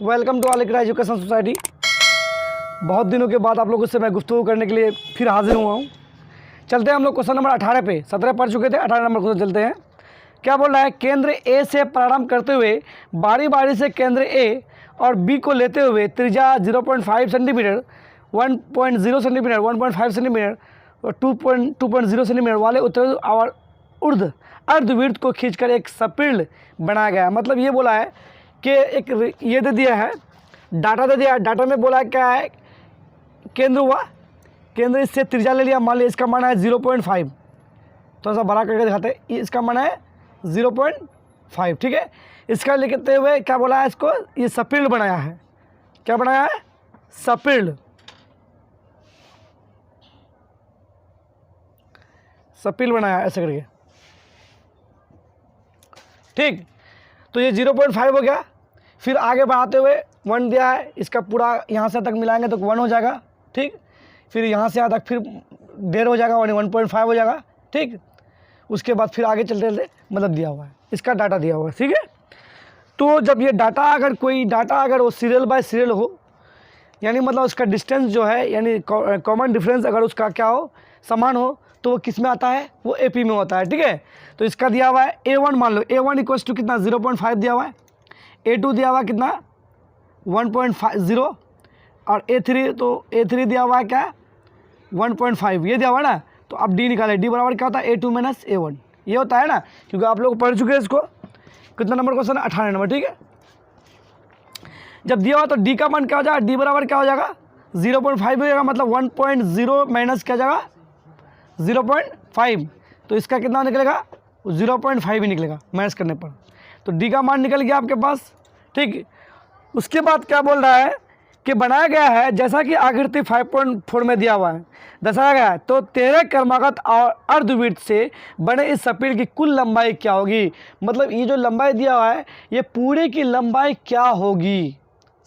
Welcome to Alikara education society. बहुत दिनों के बाद आप लोगों से मैं गुफ्तगू करने के लिए फिर हाजिर हुआ हूँ। चलते हैं हम लोग क्वेश्चन नंबर 18 पे। 17 पढ़ चुके थे, 18 नंबर क्वेश्चन चलते हैं। क्या बोल रहा है? केंद्र ए से प्रारंभ करते हुए बारी बारी से केंद्र ए और बी को लेते हुए त्रिज्या 0.5 सेंटीमीटर, 1.0 सेंटीमीटर, 1.5 सेंटीमीटर और 2.0 सेंटीमीटर वाले उत्तर और ऊर्ध्व अर्धवृत्त को खींचकर एक सपिंड बनाया गया। मतलब ये बोला है कि एक ये दे दिया है, डाटा दे दिया है। डाटा में बोला है क्या है? केंद्र हुआ, केंद्र इससे त्रिज्या ले लिया, मान लिया इसका माना है 0.5, थोड़ा सा बड़ा करके दिखाते हैं। इसका माना है 0.5, ठीक है। इसका लिखते हुए क्या बोला है? इसको ये सपिंड बनाया है। क्या बनाया है? सपिंड। सपिंड बनाया ऐसे करके, ठीक। तो ये 0.5 हो गया। फिर आगे बढ़ाते हुए 1 दिया है, इसका पूरा यहाँ से तक मिलाएंगे तो 1 हो जाएगा, ठीक। फिर यहाँ से यहाँ तक फिर 1.5 हो जाएगा, 1.5 हो जाएगा, ठीक। उसके बाद फिर आगे चलते चलते मतलब दिया हुआ है, इसका डाटा दिया हुआ है, ठीक है। तो जब ये डाटा अगर कोई डाटा अगर वो सीरियल बाय सीरियल हो, यानी मतलब उसका डिस्टेंस जो है यानी कॉमन डिफरेंस अगर उसका क्या हो, समान हो, तो वो किस में आता है? वो एपी में होता है, ठीक है। तो इसका दिया हुआ है A1, मान लो A1 इक्वल्स टू कितना? 0.5 दिया हुआ है। A2 दिया हुआ है कितना? 1.50 और A3, तो A3 दिया हुआ है क्या? 1.5, ये दिया हुआ है ना। तो अब D निकाले, D बराबर क्या होता है? A2 माइनस A1, ये होता है ना, क्योंकि आप लोग पढ़ चुके हैं इसको। कितना नंबर क्वेश्चन? 18 नंबर, ठीक है। जब दिया हुआ तो D का मान क्या हो जाएगा? D बराबर क्या हो जाएगा? 0.5 हो जाएगा, मतलब 1.0 माइनस क्या जाएगा? 0.5। तो इसका कितना निकलेगा? 0.5 ही निकलेगा माइनस करने पर। तो D का मान निकल गया आपके पास, ठीक। उसके बाद क्या बोल रहा है कि बनाया गया है जैसा कि आकृति 5.4 में दिया हुआ है, दर्शाया गया है। तो 13 क्रमागत और अर्धवृत्त से बने इस सपिंड की कुल लंबाई क्या होगी? मतलब ये जो लंबाई दिया हुआ है, ये पूरे की लंबाई क्या होगी?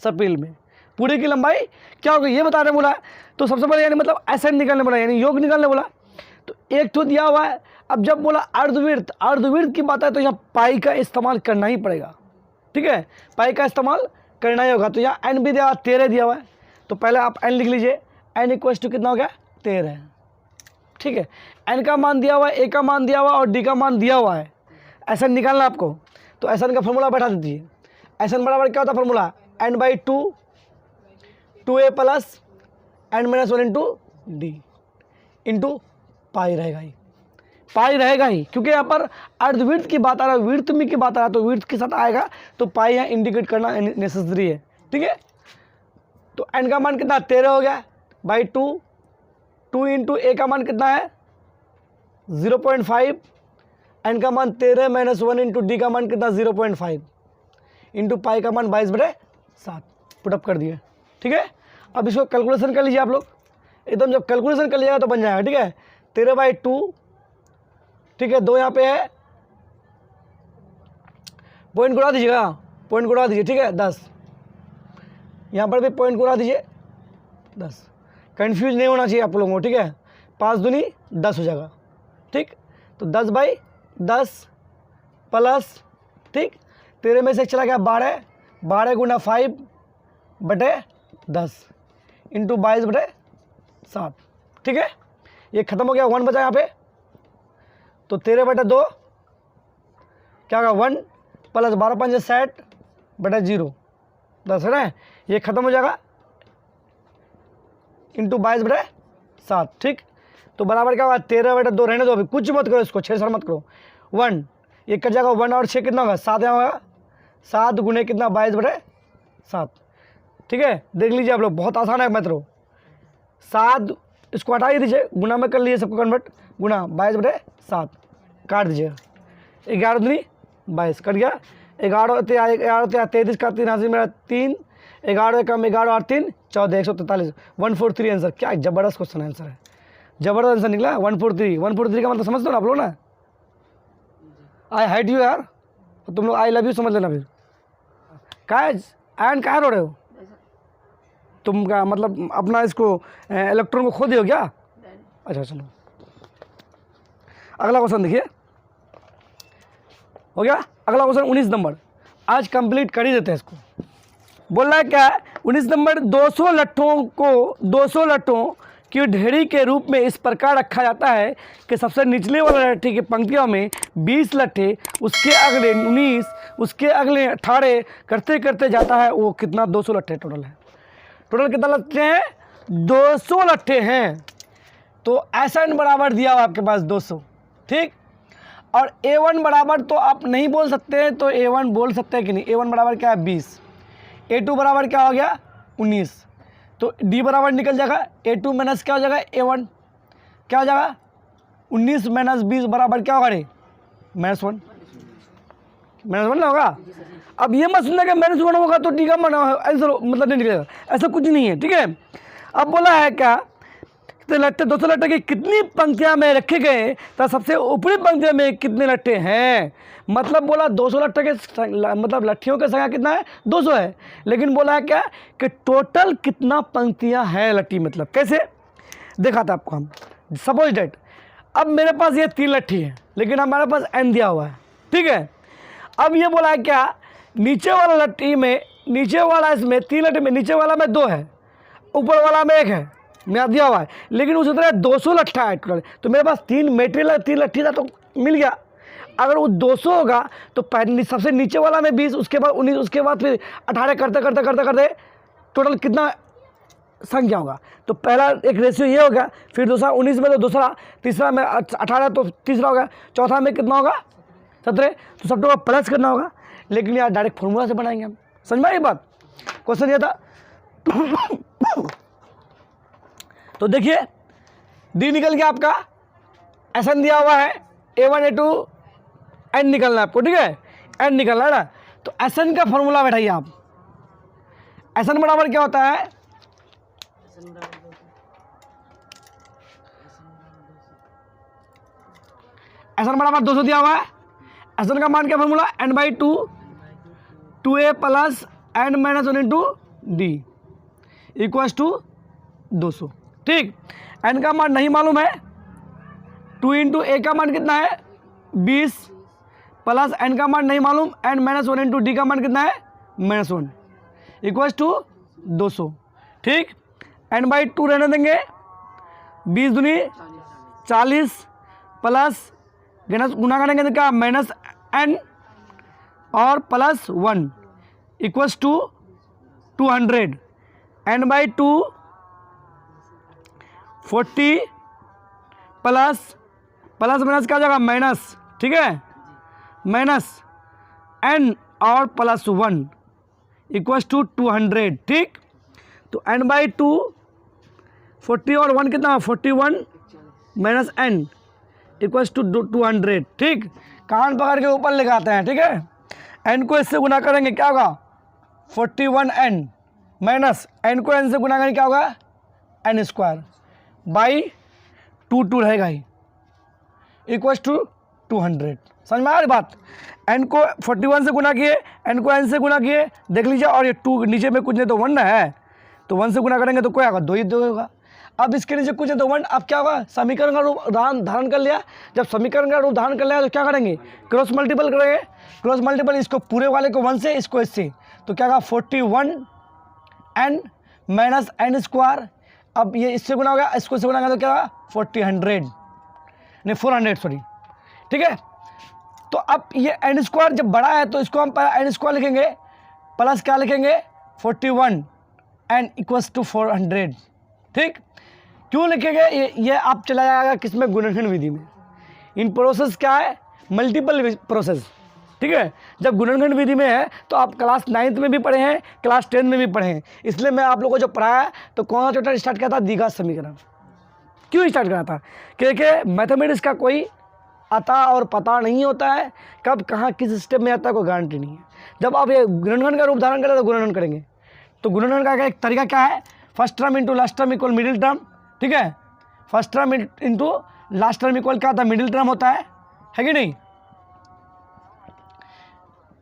सपिंड में पूरे की लंबाई क्या होगी ये बताने बोला। तो सबसे पहले यानी मतलब एसएन निकालने बोला, यानी योग निकालने बोला। तो एक तो दिया हुआ है। अब जब बोला अर्धवृत्त, अर्धवृत्त की बात है तो यहाँ पाई का इस्तेमाल करना ही पड़ेगा, ठीक है। पाई का इस्तेमाल करना ही होगा। तो यहाँ एन भी दिया हुआ, 13 दिया हुआ है। तो पहले आप एन लिख लीजिए। एन इक्वल्स टू कितना हो गया? 13, ठीक है। एन का मान दिया हुआ है, ए का मान दिया हुआ और डी का मान दिया हुआ है। एसएन निकालना आपको, तो एसएन का फॉर्मूला बैठा दीजिए। एसएन बराबर क्या होता है formula? n/2 2a plus n-1 into D into pi रहेगा ही, पाई रहेगा ही, क्योंकि यहाँ पर अर्धवृत्त की बात आ रहा है, वृत्त में की बात आ रहा है, तो वृत्त के साथ आएगा, तो पाई यहाँ इंडिकेट करना नेसेसरी है, ठीक है। तो एन का मान कितना? 13 हो गया बाई 2, 2 इंटू ए का मान कितना है? 0.5, एन का मान 13 माइनस 1 इंटू डी का मान कितना? 0.5 इंटू पाई का मान 22/7 पुटअप कर दिए, ठीक है। अब इसको कैलकुलेशन कर लीजिए आप लोग, एकदम जब कैलकुलेशन कर लीजिएगा तो बन जाएगा, ठीक है। 13/2, ठीक है। 2 यहाँ पे है, पॉइंट को उड़ा दीजिएगा, पॉइंट को उड़ा दीजिए, ठीक है। 10 यहाँ पर भी पॉइंट को उड़ा दीजिए, 10। कंफ्यूज नहीं होना चाहिए आप लोगों को, ठीक है। 5 दूनी 10 हो जाएगा, ठीक। तो 10/10 प्लस, ठीक, 13 में से चला गया 12, 12 गुना 5/10 इंटू 22/7, ठीक है। ये खत्म हो गया, 1 बचा यहाँ पे। तो 13/2 क्या होगा? 1 प्लस 12×5 60/0, 10 है ना। ये खत्म हो जाएगा इंटू 22/7, ठीक। तो बराबर क्या होगा? 13/2 रहने दो, अभी कुछ मत करो, इसको छेड़छाड़ मत करो। 1 ये कट जाएगा, 1 और 6 कितना होगा? 7 यहाँ होगा, 7 गुने कितना? 22/7, ठीक है। देख लीजिए आप लोग, बहुत आसान है मतलब। 7 इसको हटा ही दीजिए, गुना में कर लीजिए सबको कन्वर्ट, गुना 22/7 काट दीजिएगा। 11 दूनी 22 कट गया। 11 33 का 3 हासिल मेरा 3, 11 कम 11 और 3 14, 143, 143 आंसर। क्या जबरदस्त क्वेश्चन आंसर है, जबरदस्त आंसर निकला। 143 का मतलब समझ दो ना आप लोग ना। आई हाइट यू यार, तुम लोग आई लव यू समझ लेना। फिर कहाँ रो रहे हो तुम? क्या मतलब अपना इसको इलेक्ट्रॉन को खो दियो क्या? अच्छा चलो अगला क्वेश्चन देखिए, हो गया। अगला क्वेश्चन 19 नंबर, आज कंप्लीट कर ही देते हैं इसको। बोल रहा है क्या है 19 नंबर 200 लट्ठों को 200 लट्ठों की ढेरी के रूप में इस प्रकार रखा जाता है कि सबसे निचले वाले लट्ठे की पंक्तियों में 20 लट्ठे, उसके अगले 19, उसके अगले 18 करते करते जाता है। वो कितना 200 लट्ठे टोटल है। टोटल कितना लट्ठे हैं 200 लट्ठे हैं। तो SN बराबर दिया हुआ आपके पास 200, ठीक। और A1 बराबर तो आप नहीं बोल सकते हैं, तो A1 बोल सकते हैं कि नहीं। A1 बराबर क्या है 20, A2 बराबर क्या हो गया 19, तो D बराबर निकल जाएगा A2 माइनस क्या हो जाएगा A1, क्या हो जाएगा 19 माइनस 20 बराबर क्या होगा रे -1, -1 ना होगा। अब ये मत सुनना कि -1 होगा तो D का आंसर मतलब नहीं निकलेगा, ऐसा कुछ नहीं है, ठीक है। अब बोला है क्या लट्ठे 200 लट्ठे की कितनी पंक्तियां में रखे गए, तो सबसे ऊपरी पंक्तियों में कितने लट्ठे हैं। मतलब बोला 200 लट्ठे के मतलब लट्ठियों की संख्या कितना है 200 है, लेकिन बोला है क्या कि टोटल कितना पंक्तियां हैं लट्ठी। मतलब कैसे देखा था आपको हम। सपोज डेट अब मेरे पास ये 3 लट्ठी है, लेकिन हमारे पास N दिया हुआ है, ठीक है। अब ये बोला है क्या नीचे वाला लट्ठी में, नीचे वाला इसमें 3 लट्ठी में नीचे वाला में 2 है, ऊपर वाला में 1 है, मेरा दिया हुआ है। लेकिन उसी तरह 200 लट्ठा है टोटल, तो मेरे पास 3 मेटेरियल 3 लट्ठी था तो मिल गया। अगर वो 200 होगा तो पहले सबसे नीचे वाला में 20, उसके बाद 19, उसके बाद फिर 18 करते करते करते करते टोटल कितना संख्या होगा। तो पहला एक रेशियो ये होगा, फिर दूसरा 19 में तो दूसरा, तीसरा में 18 तो तीसरा होगा, चौथा में कितना होगा 17, तो सब टोटल प्लस करना होगा। लेकिन यार डायरेक्ट फॉर्मूला से बनाएंगे हम, समझ में आई बात। क्वेश्चन ये था तो देखिए D निकल गया आपका, SN दिया हुआ है A1 A2 N निकलना है आपको, ठीक है, N निकलना है ना। तो SN का फॉर्मूला बैठाइए आप। SN बराबर क्या होता है SN बराबर 200 दिया हुआ है। SN का मान क्या formula N/2 2A plus N-1 into D equals to 200, ठीक। N का मान नहीं मालूम है, 2 इंटू A का मान कितना है 20 प्लस N का मान नहीं मालूम N-1 इंटू D का मान कितना है -1 इक्वल्स टू 200, ठीक। N/2 रहने देंगे, 20 दूनी 40 प्लस गुना करेंगे तो क्या -N और +1 equals to 200। N/2 40 plus minus क्या हो जाएगा माइनस, ठीक है, माइनस N और +1 इक्वल्स टू 200, ठीक। तो N/2 40 और 1 कितना 41 माइनस N इक्वल्स टू 200, ठीक। कान पकड़ के ऊपर लगाते हैं, ठीक है। N को इससे गुना करेंगे क्या होगा 41N माइनस N को N से गुना करेंगे क्या होगा N² बाई 2 रहेगा ही इक्वल्स टू 200। समझ में आ रही बात। N को 41 से गुना किए, N को N से गुना किए, देख लीजिए। और ये 2 नीचे में कुछ नहीं तो 1 है, तो 1 से गुना करेंगे तो कोई आएगा 2 ही 2 होगा। अब इसके नीचे कुछ नहीं तो 1, अब क्या होगा समीकरण का रूप धारण कर लिया। जब समीकरण का रूप धारण कर लिया तो क्या करेंगे क्रॉस मल्टीपल करेंगे। क्रॉस मल्टीपल इसको पूरे वाले को 1 से, इसको इससे, तो क्या होगा 41N माइनस N²। अब ये इससे गुना हो गया, इसको इससे गुना होगा तो क्या होगा 400 सॉरी, ठीक है। तो अब ये N² जब बड़ा है तो इसको हम N² लिखेंगे प्लस क्या लिखेंगे 41N इक्वल्स टू 400, ठीक। क्यों लिखेंगे ये आप चला जाएगा किसमें गुणनखंड विधि में। इन प्रोसेस क्या है मल्टीपल प्रोसेस, ठीक है। जब गुणनखंड विधि में है तो आप क्लास 9th में भी पढ़े हैं, क्लास 10 में भी पढ़े हैं, इसलिए मैं आप लोगों को जो पढ़ाया तो कौन सा चैप्टर स्टार्ट किया था द्विघात समीकरण। क्यों स्टार्ट करा था क्योंकि मैथमेटिक्स का कोई आता और पता नहीं होता है, कब कहाँ किस स्टेप में आता है कोई गारंटी नहीं है। जब आप ये गुणनखंड का रूप धारण करें तो गुणनखंड करेंगे, तो गुणनखंड का एक तरीका क्या है first term into last term equal middle term, ठीक है। First term into last term equal क्या होता है मिडिल टर्म होता है कि नहीं।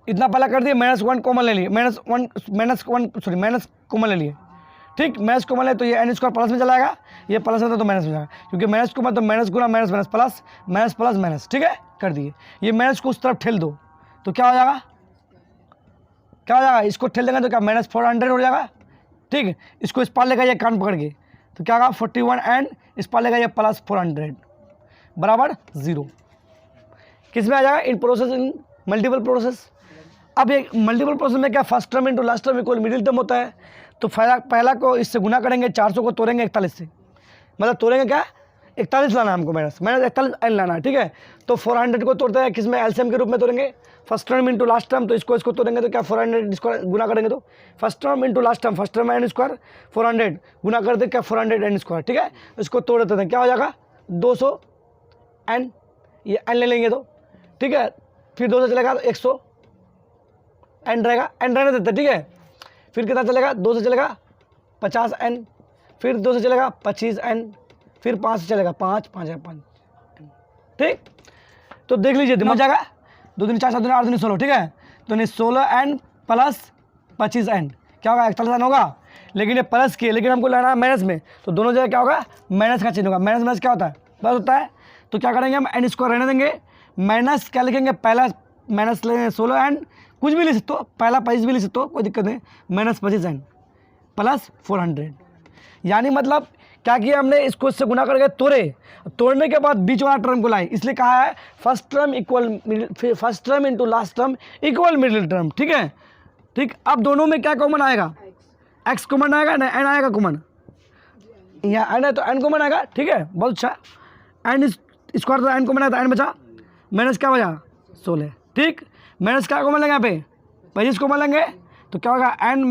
इतना पहला कर दिए, -1 कॉमन ले लिए, माइनस कॉमन ले लिए, ठीक। माइनस कॉमन ले तो ये N² प्लस में चला जाएगा, ये प्लस है तो माइनस में जाएगा, क्योंकि माइनस को मतलब माइनस गुना minus minus plus minus plus minus, ठीक है। कर दिए, ये माइनस को उस तरफ ठेल दो तो क्या हो जाएगा क्या हो जाएगा, इसको ठेल देंगे तो क्या -400 हो जाएगा। ठीक है, इसको इस पार लेगा ये कान पकड़ के तो क्या होगा 41 एंड इस पार लेगा ये +400 बराबर 0। किस में आ जाएगा, in process, in multiple process. अब एक मल्टीपल प्रोसेस में क्या first term into last term equal middle term होता है। तो पहला को इससे गुना करेंगे, 400 को तोड़ेंगे 41 से, मतलब तोड़ेंगे क्या 41 लाना है हमको, -41 एन लाना है। ठीक है, तो 400 को तोड़ते हैं किसमें, एलसीएम के रूप में तोड़ेंगे, first term into last term. तो इसको तोड़ेंगे तो क्या 400 इसको गुना करेंगे तो first term into last term, first term N square 400 गुना करते क्या 400 एन स्क्वायर। ठीक है, इसको तोड़ देते हैं, क्या हो जाएगा 200 एन, ये एन ले लेंगे तो ठीक है, फिर 2 से चलेगा तो 100 एन रहेगा, एन रहने देते। ठीक है, फिर कितना चलेगा, 2 से चलेगा 50 एन, फिर 2 से चलेगा 25 एन, फिर 5 से चलेगा 5 5 5। ठीक, तो देख लीजिए दिमाग जाएगा, 2 दिन 4 7 दिन 8 दिन 16। ठीक है, तो नहीं 16 एन प्लस 25 एन क्या होगा 41 एन होगा, लेकिन ये प्लस किए, लेकिन हमको लेना है माइनस में, तो दोनों जगह क्या होगा माइनस का चिन्ह होगा। माइनस क्या होता है, बस होता है। तो क्या करेंगे हम, एन स्क्वायर रहने देंगे, माइनस क्या लिखेंगे, पहला माइनस लेंगे 16 एन, कुछ भी लिख सकते हो, पहला 25 भी लिख सकते हो, कोई दिक्कत नहीं, -25 एन प्लस 400। यानी मतलब क्या किया हमने, इसको इससे गुना करके तोड़ने के बाद बीच वाला टर्म को लाए, इसलिए कहा है first term into last term equal middle term. ठीक है, ठीक, अब दोनों में क्या कॉमन आएगा, x कॉमन आएगा ना, n आएगा कॉमन, यहाँ n है तो n कॉमन आएगा। ठीक है, बहुत अच्छा, एन स्क्वायर तो n कॉमन आया तो n बचा, माइनस क्या बचा 16। ठीक, माइनस क्या कॉमन लेंगे यहाँ पे 25 कॉमन लेंगे तो क्या होगा n -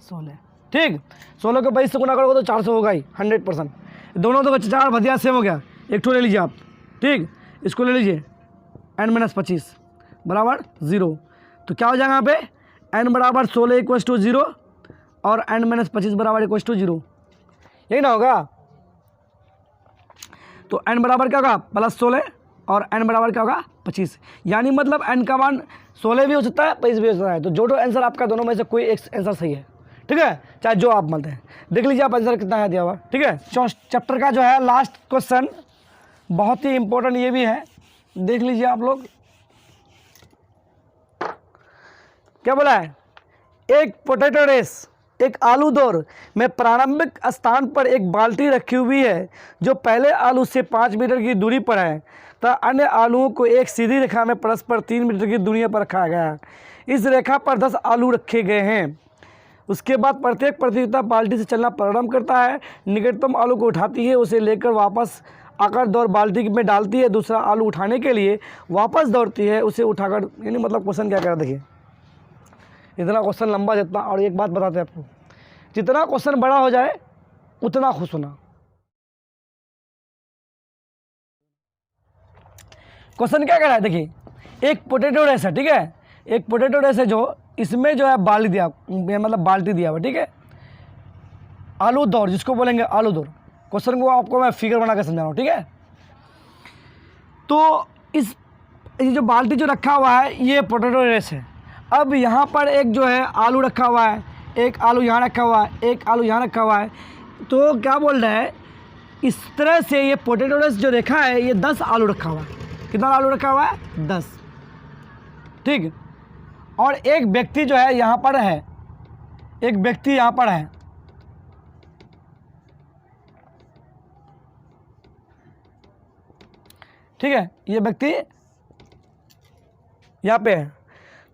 16। ठीक, 16 को 22 से गुना करोगे तो 400 होगा ही 100%। दोनों तो 4 भतिया सेम हो गया, एक ठो ले लीजिए आप। ठीक, इसको ले लीजिए n - 25 बराबर 0। तो क्या हो जाएगा यहाँ पे n बराबर 16 = 0 और n - 25 बराबर = 0, यही ना होगा। तो n बराबर क्या होगा +16 और n बराबर क्या होगा 25, यानी मतलब n का मान 16 भी हो सकता है 25 भी हो सकता है। तो जो आंसर आपका दोनों में से कोई एक आंसर सही है। ठीक है, चाहे जो आप मानते हैं, देख लीजिए आप आंसर कितना है दिया हुआ। ठीक है, चैप्टर का जो है लास्ट क्वेश्चन बहुत ही इंपॉर्टेंट ये भी है, देख लीजिए आप लोग। क्या बोला है, एक पोटैटो रेस, एक आलू दौड़ में प्रारंभिक स्थान पर एक बाल्टी रखी हुई है जो पहले आलू से 5 मीटर की दूरी पर है, तथा अन्य आलूओं को एक सीधी रेखा में परस्पर 3 मीटर की दूरी पर रखा गया है। इस रेखा पर 10 आलू रखे गए हैं। उसके बाद प्रत्येक प्रतियोगिता बाल्टी से चलना प्रारंभ करता है, निकटतम आलू को उठाती है, उसे लेकर वापस आकर दौड़ बाल्टी में डालती है, दूसरा आलू उठाने के लिए वापस दौड़ती है, उसे उठाकर, यानी मतलब क्वेश्चन क्या करा देखिए, इतना क्वेश्चन लंबा जितना, और एक बात बताते हैं आपको, जितना क्वेश्चन बड़ा हो जाए उतना खुश होना। क्वेश्चन क्या कह रहा है देखिए, एक पोटैटो रेस है। ठीक है, एक पोटैटो रेस है जो इसमें जो है बाल्टी दिया, मतलब बाल्टी दिया हुआ। ठीक है, आलू दौड़ जिसको बोलेंगे आलू दौड़, क्वेश्चन को आपको मैं फिगर बना के समझा रहा हूँ। ठीक है, तो ये जो बाल्टी जो रखा हुआ है ये पोटैटो रेस है। अब यहाँ पर एक जो है आलू रखा हुआ है, एक आलू यहाँ रखा हुआ है, एक आलू यहाँ रखा हुआ है। तो क्या बोल रहा है, इस तरह से ये पोटैटो रेस जो रेखा है ये 10 आलू रखा हुआ है। कितना आलू रखा हुआ है 10। ठीक, और एक व्यक्ति जो है यहाँ पर है, एक व्यक्ति यहाँ पर है। ठीक है, ये व्यक्ति यहाँ पे है।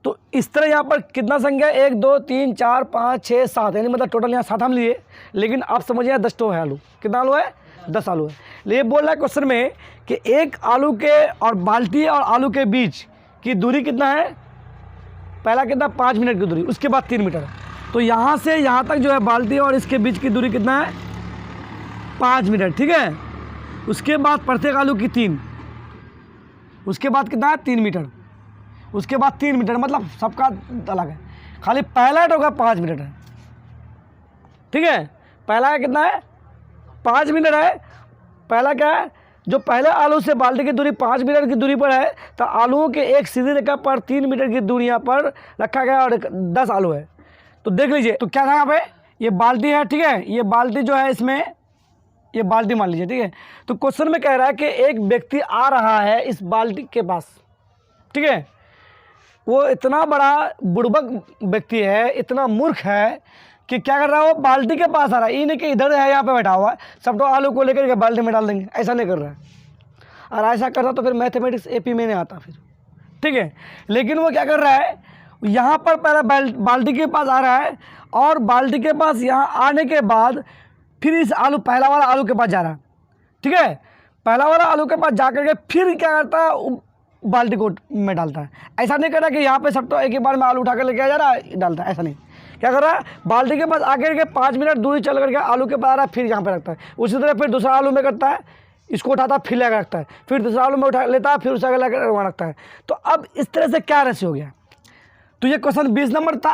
तो इस तरह यहाँ पर कितना संख्या 1 2 3 4 5 6 7, यानी मतलब टोटल यहाँ 7 हम लिए, लेकिन आप समझिए 10 तो है आलू। कितना आलू है 10 आलू है। ये बोल रहा है क्वेश्चन में कि एक आलू के और बाल्टी और आलू के बीच की दूरी कितना है, पहला कितना 5 मिनट की दूरी, उसके बाद 3 मीटर। तो यहाँ से यहाँ तक जो है बाल्टी और इसके बीच की दूरी कितना है 5 मीटर। ठीक है, उसके बाद प्रत्येक आलू की 3, उसके बाद कितना है 3 मीटर, उसके बाद 3 मीटर, मतलब सबका अलग है। खाली पहला होगा 5 मिनट है। ठीक है, पहला है कितना है 5 मिनट है। पहला क्या है, जो पहले आलू से बाल्टी की दूरी 5 मीटर की दूरी पर है, तो आलूओं के एक सीधी रेखा पर 3 मीटर की दूरी यहाँ पर रखा गया और 10 आलू है। तो देख लीजिए, तो क्या था यहाँ पे, ये बाल्टी है। ठीक है, ये बाल्टी जो है इसमें, ये बाल्टी मान लीजिए। ठीक है, तो क्वेश्चन में कह रहा है कि एक व्यक्ति आ रहा है इस बाल्टी के पास। ठीक है, वो इतना बड़ा बुड़बक व्यक्ति है, इतना मूर्ख है कि क्या कर रहा है, वो बाल्टी के पास आ रहा है, ये नहीं कि इधर है यहाँ पे बैठा हुआ है, सब तो आलू को लेकर के बाल्टी में डाल देंगे, ऐसा नहीं कर रहा है। और ऐसा करता तो फिर मैथमेटिक्स एपी में नहीं आता फिर, ठीक है। लेकिन वो क्या कर रहा है, यहाँ पर पहले बाल्टी के पास आ रहा है, और बाल्टी के पास यहाँ आने के बाद फिर इस पहला वाला आलू के पास जा रहा है, ठीक है। पहला वाला आलू के पास जा करके फिर क्या करता है, बाल्टी को में डालता है। ऐसा नहीं कर रहा कि यहाँ पे सब तो एक ही बार में आलू उठा कर लेके आ जा रहा है, डालता है, ऐसा नहीं। क्या कर रहा है, बाल्टी के पास आकर के 5 मिनट दूरी चल करके आलू के पास आ रहा है, फिर यहाँ पे रखता है। उसी तरह फिर दूसरा आलू में करता है, इसको उठाता है फिर लेकर रखता है, फिर दूसरा आलू में उठा लेता है, फिर उसका लेकर वहाँ रखता है। तो अब इस तरह से क्या रेशियो हो गया। तो ये क्वेश्चन 20 नंबर था।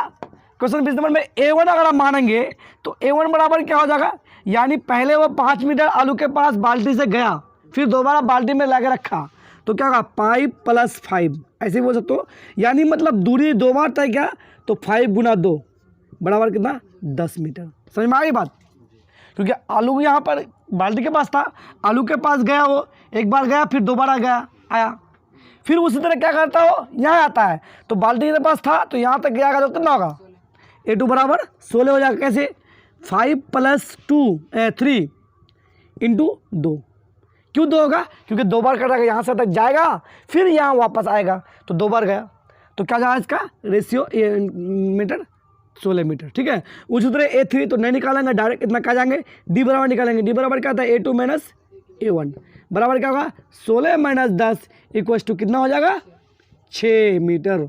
क्वेश्चन 20 नंबर में A1 अगर आप मानेंगे तो A1 बराबर क्या हो जाएगा, यानी पहले वो 5 मीटर आलू के पास बाल्टी से गया, फिर दोबारा बाल्टी में लाके रखा, तो क्या होगा 5 + 5, ऐसे बोल सकते हो। यानी मतलब दूरी 2 बार तय किया तो 5 × 2 बराबर कितना, 10 मीटर। समझ में आ गई बात। क्योंकि आलू यहाँ पर बाल्टी के पास था, आलू के पास गया, वो एक बार गया, फिर दोबारा गया आया, फिर उसी तरह क्या करता हो, यहाँ आता है, तो बाल्टी के पास था तो यहाँ तक गया तो कितना होगा, A2 बराबर 16 हो जाएगा। कैसे, 5 + 3 × 2। क्यों 2 होगा, क्योंकि 2 बार करेगा, यहाँ से तक जाएगा फिर यहाँ वापस आएगा, तो 2 बार गया, तो क्या जाएगा इसका रेशियो मीटर 16 मीटर, ठीक है। उसी तरह A3 तो नहीं निकालेंगे, डायरेक्ट इतना क्या जाएंगे, D बराबर निकालेंगे। D बराबर क्या था, A2 - A1 बराबर क्या होगा, 16 - 10 = कितना हो जाएगा, 6 मीटर।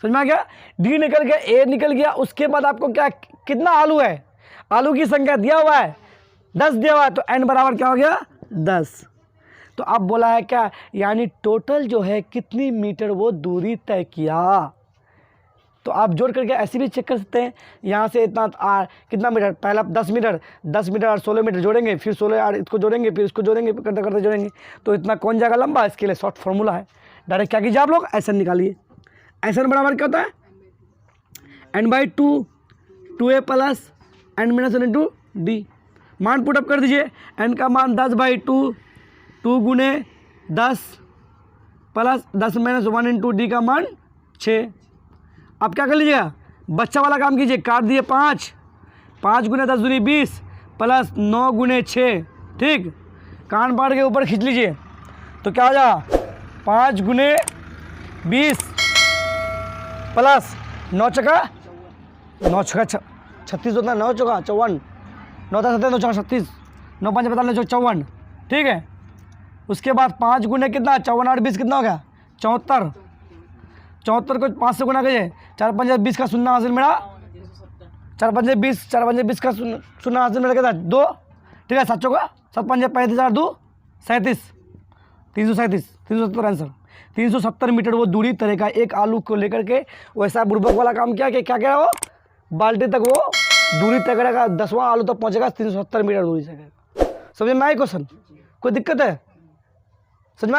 समझ में आ गया। D निकल गया, A निकल गया। उसके बाद आपको क्या, कितना आलू है, आलू की संख्या दिया हुआ है 10 दिया हुआ है, तो N बराबर क्या हो गया, 10। तो अब बोला है क्या, यानी टोटल जो है कितनी मीटर वो दूरी तय किया। तो आप जोड़ करके ऐसे भी चेक कर सकते हैं, यहाँ से इतना कितना मीटर, पहला 10 मीटर और 16 मीटर जोड़ेंगे, फिर 16 और इसको जोड़ेंगे, फिर इसको जोड़ेंगे, करते करते जोड़ेंगे, तो इतना कौन जाएगा लंबा। इसके लिए शॉर्ट फार्मूला है, डायरेक्ट क्या कीजिए आप लोग, ऐसा निकालिए। ऐसा बराबर क्या होता है, N/2 2A + N - 1 × D। मान पुटअप कर दीजिए, N का मान 10/2, 2 × 10 + 10 - 1 × D का मान 6। अब क्या कर लीजिएगा, बच्चा वाला काम कीजिए, काट दिए 5 × 10 दूनी 20 + 9 × 6, ठीक। कान पाट के ऊपर खींच लीजिए, तो क्या हो जाएगा, 5 × 20 + 9 छक्का 36 होता है, 9 चौका 54, 9 10 9 चौका 36, 9 5 45 54, ठीक है। उसके बाद 5 × कितना, 54 8 20 कितना हो गया, 74। 74 को 5 से गुना कीजिए, 4 5 20 का शून्य हासिल मेरा, 4 5 20 का शून्य हासिल मेरा कितना 2, ठीक है। 7 चौका 7 5 35 4 2 37, 370 आंसर। 370 मीटर वो दूरी तय का एक आलू को लेकर के। वैसा बुड़बक वाला काम किया कि क्या क्या वो बाल्टी तक वो दूरी तय करेगा, 10वां आलू तक पहुंचेगा, 370 मीटर दूरी से। समझ में आए क्वेश्चन, कोई दिक्कत है, समझ में आया।